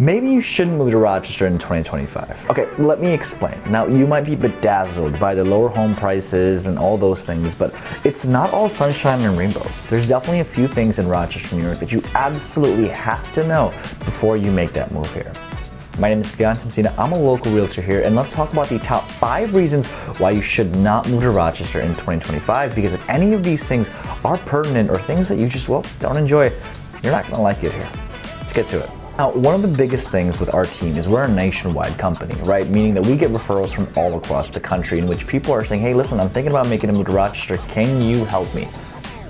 Maybe you shouldn't move to Rochester in 2025. Okay, let me explain. Now, you might be bedazzled by the lower home prices and all those things, but it's not all sunshine and rainbows. There's definitely a few things in Rochester, New York that you absolutely have to know before you make that move here. My name is Messina. I'm a local realtor here, and let's talk about the top 5 reasons why you should not move to Rochester in 2025, because if any of these things are pertinent or things that you just, don't enjoy, you're not gonna like it here. Let's get to it. Now, one of the biggest things with our team is we're a nationwide company, right? Meaning that we get referrals from all across the country in which people are saying, hey, listen, I'm thinking about making a move to Rochester. Can you help me?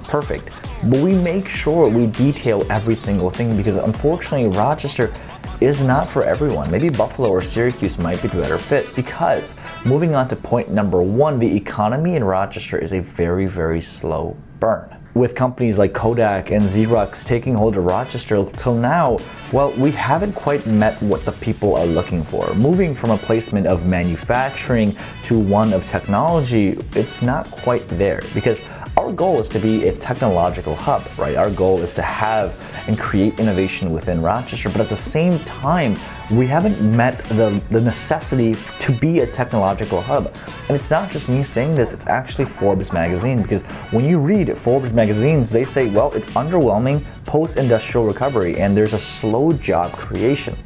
Perfect. But we make sure we detail every single thing because unfortunately, Rochester is not for everyone. Maybe Buffalo or Syracuse might be a better fit because moving on to point number 1, the economy in Rochester is a very, very slow burn. With companies like Kodak and Xerox taking hold of Rochester till now, we haven't quite met what the people are looking for. Moving from a placement of manufacturing to one of technology, it's not quite there because our goal is to be a technological hub, right? Our goal is to have and create innovation within Rochester, but at the same time, we haven't met the necessity to be a technological hub. And it's not just me saying this, it's actually Forbes magazine, because when you read Forbes magazines, they say, it's underwhelming post-industrial recovery and there's a slow job creation.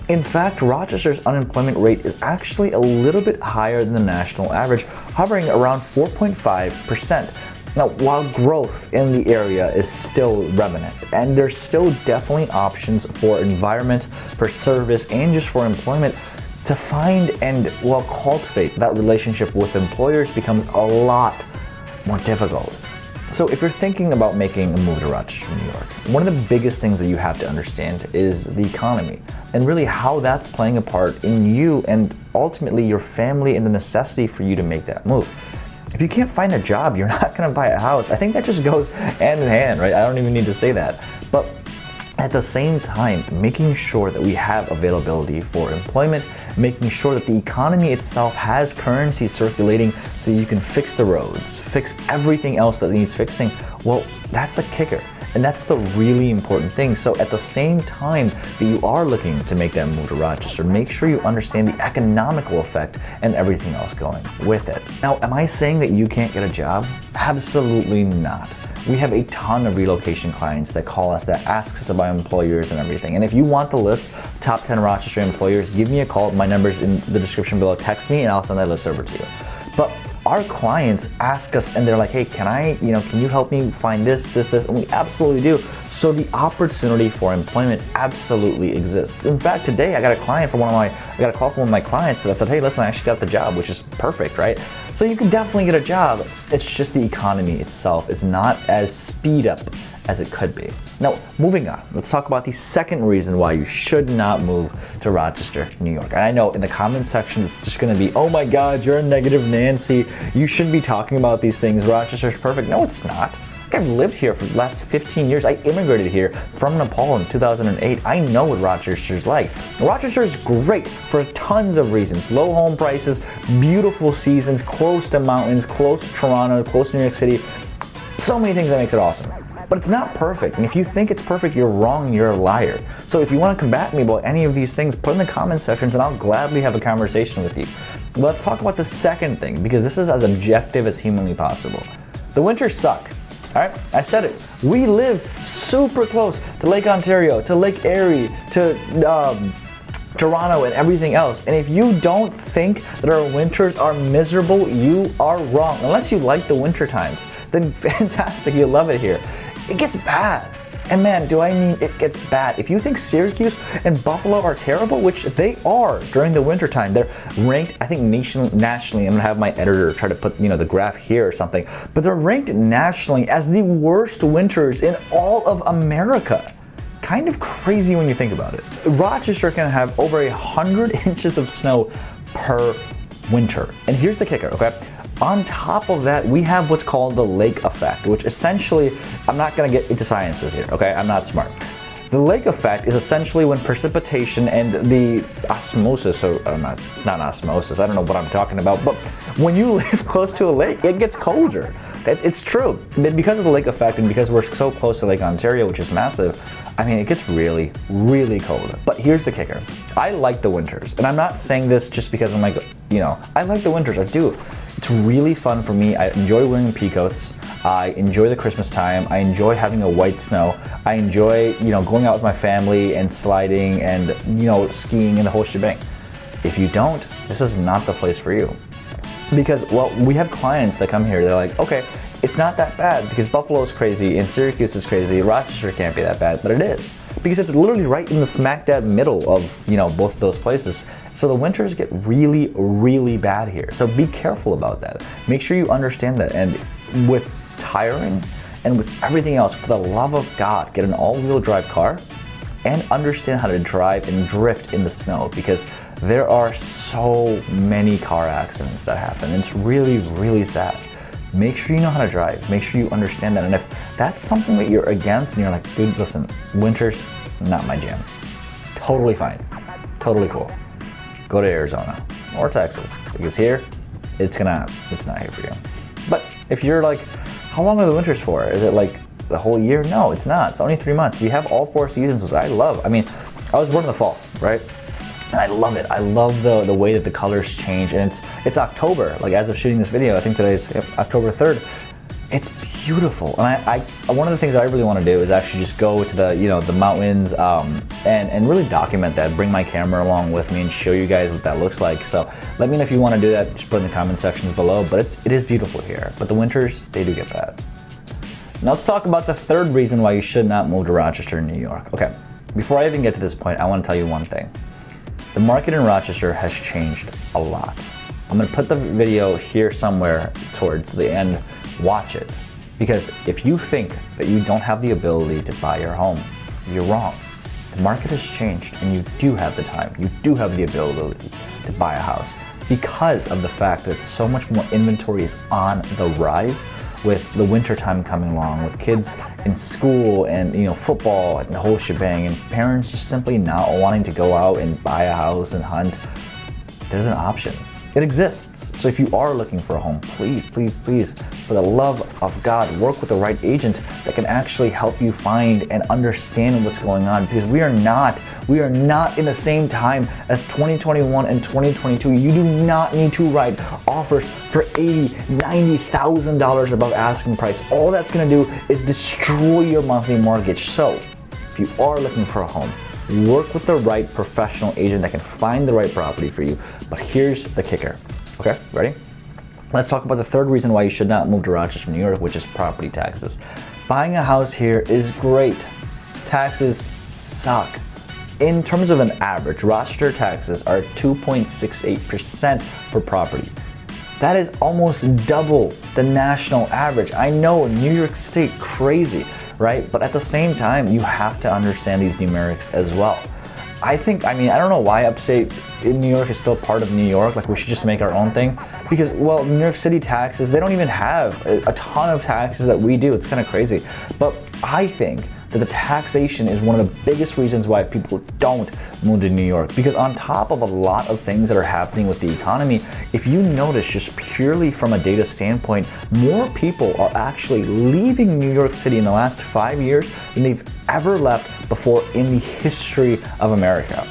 In fact, Rochester's unemployment rate is actually a little bit higher than the national average, hovering around 4.5%. Now, while growth in the area is still remnant, and there's still definitely options for environment, for service, and just for employment, to find and cultivate that relationship with employers becomes a lot more difficult. So if you're thinking about making a move to Rochester, New York, one of the biggest things that you have to understand is the economy and really how that's playing a part in you and ultimately your family and the necessity for you to make that move. If you can't find a job, you're not gonna buy a house. I think that just goes hand in hand, right? I don't even need to say that. But at the same time, making sure that we have availability for employment, making sure that the economy itself has currency circulating so you can fix the roads, fix everything else that needs fixing, that's a kicker. And that's the really important thing. So at the same time that you are looking to make that move to Rochester, make sure you understand the economical effect and everything else going with it. Now, am I saying that you can't get a job? Absolutely not. We have a ton of relocation clients that call us, that ask us about employers and everything. And if you want the list, top 10 Rochester employers, give me a call. My number's in the description below. Text me and I'll send that list over to you. But our clients ask us and they're like, hey, can you help me find this? And we absolutely do. So the opportunity for employment absolutely exists. In fact, today I got a call from one of my clients that said, hey, listen, I actually got the job, which is perfect, right? So you can definitely get a job. It's just the economy itself is not as speed up as it could be. Now, moving on, let's talk about the second reason why you should not move to Rochester, New York. And I know in the comment section, it's just gonna be, oh my God, you're a negative Nancy. You shouldn't be talking about these things. Rochester's perfect. No, it's not. I've lived here for the last 15 years. I immigrated here from Nepal in 2008. I know what Rochester's like. Rochester is great for tons of reasons. Low home prices, beautiful seasons, close to mountains, close to Toronto, close to New York City. So many things that makes it awesome. But it's not perfect. And if you think it's perfect, you're wrong, you're a liar. So if you want to combat me about any of these things, put in the comment sections and I'll gladly have a conversation with you. But let's talk about the second thing, because this is as objective as humanly possible. The winters suck. All right, I said it. We live super close to Lake Ontario, to Lake Erie, to Toronto and everything else. And if you don't think that our winters are miserable, you are wrong. Unless you like the winter times, then fantastic, you love it here. It gets bad. And man, it gets bad. If you think Syracuse and Buffalo are terrible, which they are during the wintertime, they're ranked, I think nationally, I'm gonna have my editor try to put the graph here or something, but they're ranked nationally as the worst winters in all of America. Kind of crazy when you think about it. Rochester can have over 100 inches of snow per winter. And here's the kicker, okay? On top of that, we have what's called the lake effect, which essentially, I'm not gonna get into sciences here, okay? I'm not smart. The lake effect is essentially when precipitation and the osmosis, or not osmosis, I don't know what I'm talking about, but when you live close to a lake, it gets colder. It's true. Because of the lake effect and because we're so close to Lake Ontario, which is massive, I mean, it gets really, really cold. But here's the kicker. I like the winters. And I'm not saying this just because I'm like, I like the winters, I do. It's really fun for me. I enjoy wearing peacoats. I enjoy the Christmas time. I enjoy having a white snow. I enjoy, going out with my family and sliding and, skiing and the whole shebang. If you don't, this is not the place for you. Because, well, we have clients that come here, they're like, okay, it's not that bad because Buffalo is crazy and Syracuse is crazy. Rochester can't be that bad, but it is. Because it's literally right in the smack dab middle of, both of those places. So the winters get really, really bad here. So be careful about that. Make sure you understand that. And with tiring and with everything else, for the love of God, get an all-wheel drive car and understand how to drive and drift in the snow, because there are so many car accidents that happen. It's really, really sad. Make sure you know how to drive. Make sure you understand that. And if that's something that you're against and you're like, dude, listen, winter's not my jam. Totally fine. Totally cool. Go to Arizona or Texas, because here, it's not here for you. But if you're like, how long are the winters for? Is it like the whole year? No, it's not. It's only 3 months. We have all 4 seasons, which I love. I mean, I was born in the fall, right? And I love it. I love the way that the colors change. And it's October. Like, as of shooting this video, I think today's October 3rd. It's beautiful. And I one of the things I really want to do is actually just go to the mountains and really document that. Bring my camera along with me and show you guys what that looks like. So let me know if you want to do that. Just put in the comment sections below. But it is beautiful here. But the winters, they do get bad. Now let's talk about the third reason why you should not move to Rochester, New York. Okay, before I even get to this point, I want to tell you one thing. The market in Rochester has changed a lot. I'm gonna put the video here somewhere towards the end. Watch it. Because if you think that you don't have the ability to buy your home, you're wrong. The market has changed and you do have the time. You do have the ability to buy a house because of the fact that so much more inventory is on the rise, with the winter time coming along, with kids in school and football and the whole shebang, and parents just simply not wanting to go out and buy a house and hunt. There's an option. It exists. So if you are looking for a home, please, please, please, for the love of God, work with the right agent that can actually help you find and understand what's going on, because we are not in the same time as 2021 and 2022. You do not need to write offers for $80,000, $90,000 above asking price. All that's gonna do is destroy your monthly mortgage. So if you are looking for a home, work with the right professional agent that can find the right property for you. But here's the kicker. Okay, ready? Let's talk about the third reason why you should not move to Rochester, New York, which is property taxes. Buying a house here is great. Taxes suck. In terms of an average, Rochester taxes are 2.68% for property. That is almost double the national average. I know, New York State, crazy, right? But at the same time, you have to understand these numerics as well. I don't know why upstate in New York is still part of New York. Like, we should just make our own thing. Because, well, New York City taxes, they don't even have a ton of taxes that we do. It's kind of crazy. But I think that the taxation is one of the biggest reasons why people don't move to New York. Because on top of a lot of things that are happening with the economy, if you notice just purely from a data standpoint, more people are actually leaving New York City in the last 5 years than they've ever left before in the history of America.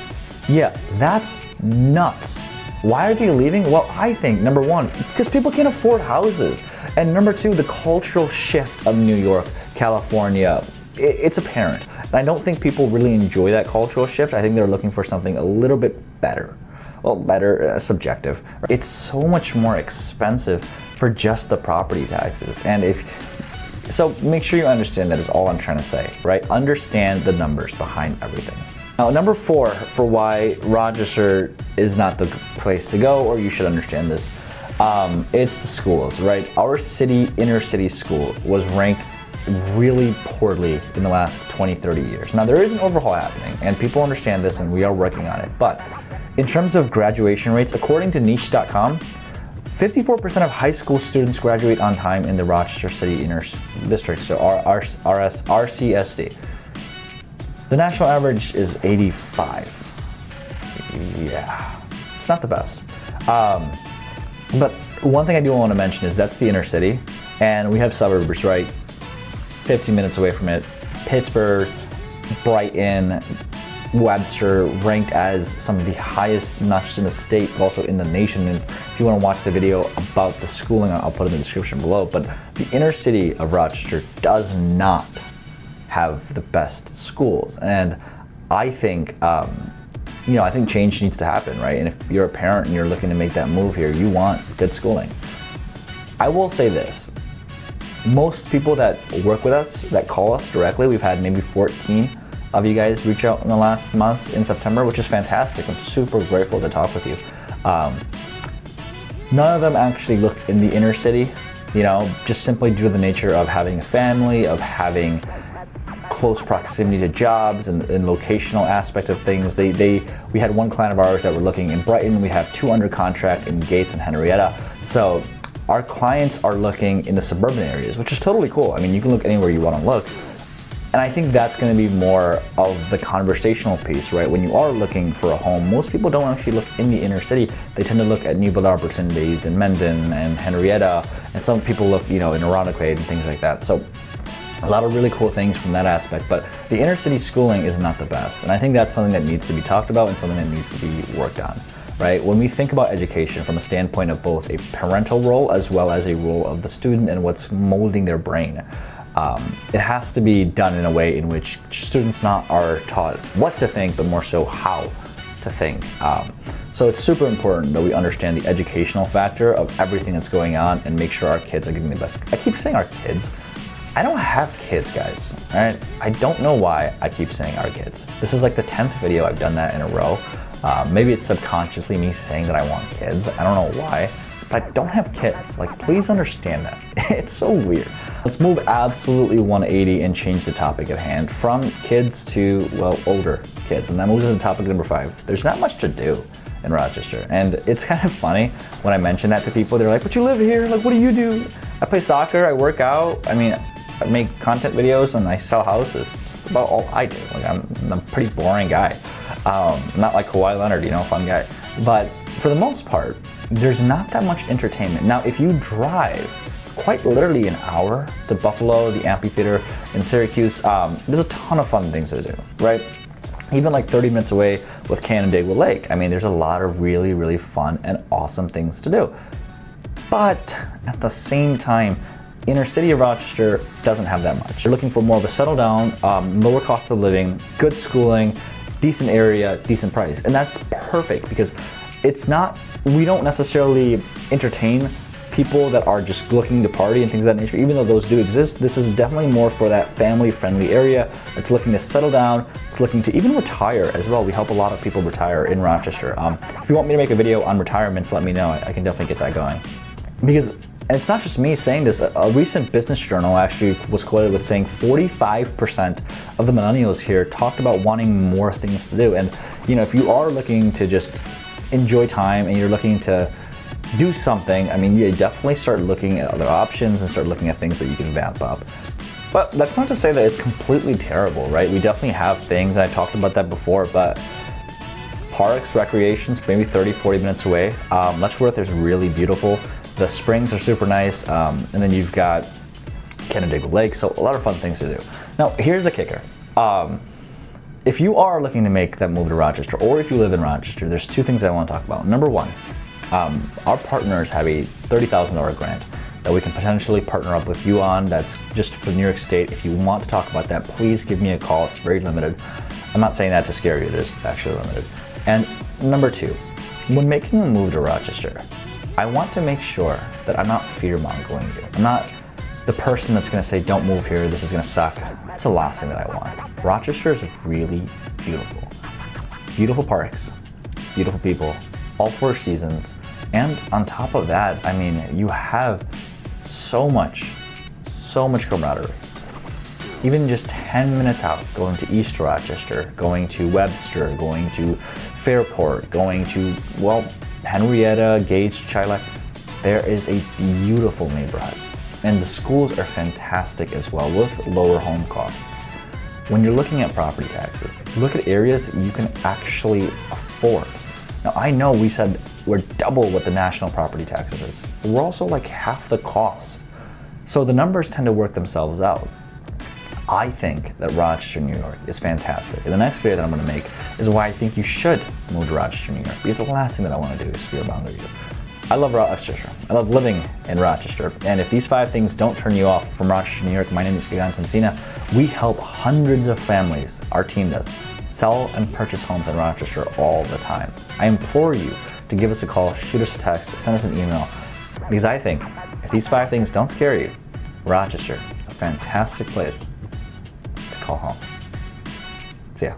Yeah, that's nuts. Why are they leaving? Well, I think, number one, because people can't afford houses. And number two, the cultural shift of New York, California, it's apparent. And I don't think people really enjoy that cultural shift. I think they're looking for something a little bit better. Well, better, subjective. It's so much more expensive for just the property taxes. And so make sure you understand that is all I'm trying to say, right? Understand the numbers behind everything. Now, number 4 for why Rochester is not the place to go, or you should understand this, it's the schools, right? Our inner city school was ranked really poorly in the last 20-30 years. Now, there is an overhaul happening and people understand this and we are working on it. But in terms of graduation rates, according to niche.com, 54% of high school students graduate on time in the Rochester City Inner District, so RCSD. The national average is 85. Yeah, it's not the best. But one thing I do want to mention is that's the inner city, and we have suburbs, right? 15 minutes away from it. Pittsburgh, Brighton, Webster ranked as some of the highest, not just in the state, but also in the nation. And if you want to watch the video about the schooling, I'll put it in the description below. But the inner city of Rochester does not have the best schools. And I think, I think change needs to happen, right? And if you're a parent and you're looking to make that move here, you want good schooling. I will say this. Most people that work with us, that call us directly, we've had maybe 14 of you guys reach out in the last month in September, which is fantastic. I'm super grateful to talk with you. None of them actually look in the inner city, just simply due to the nature of having a family, of having close proximity to jobs and locational aspect of things. We had one client of ours that were looking in Brighton. We have 2 under contract in Gates and Henrietta. So our clients are looking in the suburban areas, which is totally cool. I mean, you can look anywhere you want to look. And I think that's going to be more of the conversational piece, right? When you are looking for a home, most people don't actually look in the inner city. They tend to look at new build opportunities in Mendon and Henrietta, and some people look, in Irondequoit and things like that. So a lot of really cool things from that aspect, but the inner city schooling is not the best. And I think that's something that needs to be talked about and something that needs to be worked on, right? When we think about education from a standpoint of both a parental role as well as a role of the student and what's molding their brain, it has to be done in a way in which students not are taught what to think, but more so how to think. So it's super important that we understand the educational factor of everything that's going on and make sure our kids are getting the best. I keep saying our kids. I don't have kids, guys, all right? I don't know why I keep saying our kids. This is like the 10th video I've done that in a row. Maybe it's subconsciously me saying that I want kids. I don't know why. But I don't have kids. Like, please understand that. It's so weird. Let's move absolutely 180 and change the topic at hand from kids to, older kids. And that moves into topic number 5. There's not much to do in Rochester. And it's kind of funny when I mention that to people. They're like, but you live here. Like, what do you do? I play soccer. I work out. I mean, I make content videos and I sell houses. It's about all I do. Like, I'm a pretty boring guy. Not like Kawhi Leonard, fun guy. But for the most part, there's not that much entertainment. Now, if you drive quite literally an hour to Buffalo, the amphitheater in Syracuse, there's a ton of fun things to do, right? Even like 30 minutes away with Canandaigua Lake. I mean, there's a lot of really, really fun and awesome things to do. But at the same time, inner city of Rochester doesn't have that much. You're looking for more of a settle down, lower cost of living, good schooling, decent area, decent price. And that's perfect because we don't necessarily entertain people that are just looking to party and things of that nature. Even though those do exist, this is definitely more for that family-friendly area that's looking to settle down. It's looking to even retire as well. We help a lot of people retire in Rochester. If you want me to make a video on retirements, let me know. I can definitely get that going. And it's not just me saying this. A recent business journal actually was quoted with saying 45% of the millennials here talked about wanting more things to do. And if you are looking to just enjoy time and you're looking to do something, I mean, you definitely start looking at other options and start looking at things that you can vamp up. But that's not to say that it's completely terrible, right? We definitely have things, and I talked about that before, but parks, recreations, maybe 30, 40 minutes away. Letchworth is really beautiful. The springs are super nice, and then you've got Canandaigua Lake, so a lot of fun things to do. Now, here's the kicker. If you are looking to make that move to Rochester, or if you live in Rochester, there's 2 things I want to talk about. Number 1, our partners have a $30,000 grant that we can potentially partner up with you on. That's just for New York State. If you want to talk about that, please give me a call. It's very limited. I'm not saying that to scare you. It is actually limited. And number 2, when making a move to Rochester, I want to make sure that I'm not fear-mongering you. I'm not the person that's going to say, don't move here, this is going to suck. That's the last thing that I want. Rochester is really beautiful. Beautiful parks, beautiful people, all 4 seasons. And on top of that, I mean, you have so much camaraderie. Even just 10 minutes out, going to East Rochester, going to Webster, going to Fairport, going to, Henrietta, Gates, Chilek, there is a beautiful neighborhood. And the schools are fantastic as well with lower home costs. When you're looking at property taxes, look at areas that you can actually afford. Now, I know we said we're double what the national property taxes is, but we're also like half the cost. So the numbers tend to work themselves out. I think that Rochester, New York is fantastic. And the next video that I'm going to make is why I think you should move to Rochester, New York. Because the last thing that I want to do is fear bound you. I love Rochester. I love living in Rochester. And if these 5 things don't turn you off from Rochester, New York, my name is Gigan Tansina. We help hundreds of families, our team does, sell and purchase homes in Rochester all the time. I implore you to give us a call, shoot us a text, send us an email, because I think if these 5 things don't scare you, Rochester is a fantastic place to call home. See ya.